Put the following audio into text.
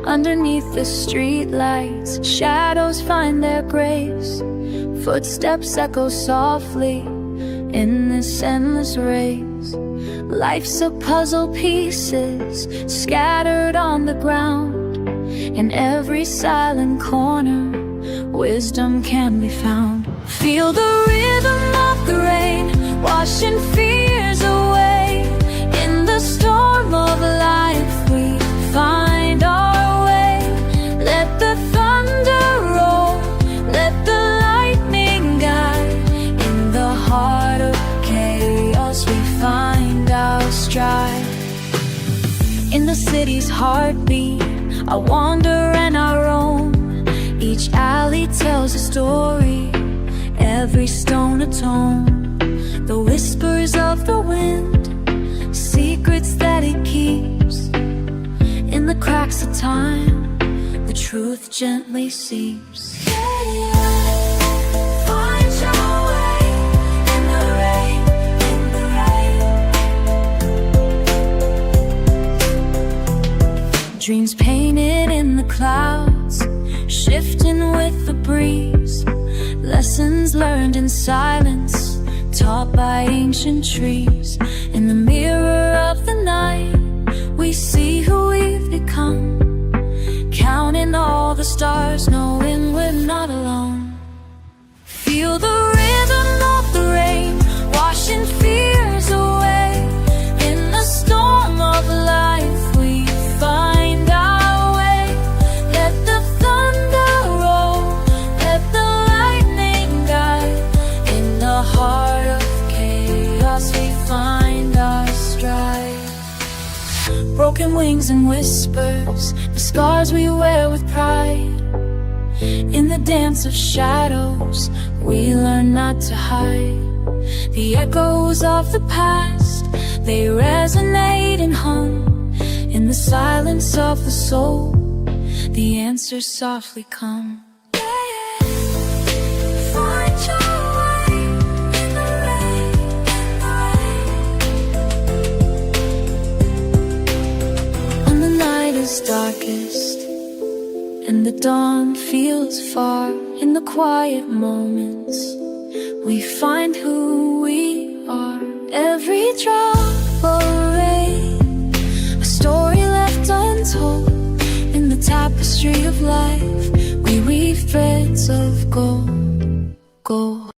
Underneath the streetlights, shadows find their graves. Footsteps echo softly in this endless race. Life's a puzzle, pieces scattered on the ground. In every silent corner, wisdom can be found. Feel the rhythm of the rain, washing fears away. In the storm of life, we find our way. Let the thunder roll, let the lightning guide. In the heart of chaos, we find our stride. In the city's heartbeat, I wander and I roam. Each alley tells a story, every stone a tome. The whispers of the wind, secrets that it keeps. In the cracks of time, the truth gently seeps. Find your way in the rain, in the rain. Dreams painted in the clouds, shifting with the breeze. Lessons learned in silence, taught by ancient trees. In the mirror of the night, we see who we've become. Counting all the stars, knowing we're not alone. Feel the rhythm of the rain, washing fears away. In the storm of life, we find our way. Let the thunder roll, let the lightning guide. In the heart of chaos, we find our stride. Broken wings and whispers, the scars we wear with pride. In the dance of shadows, we learn not to hide. The echoes of the past, they resonate and hum. In the silence of the soul, the answers softly come. Find your way in the rain, in the rain. When the night is darkest and the dawn feels far, in the quiet moments, we find who we are. Every drop of rain, a story left untold. In the tapestry of life, we weave threads of gold.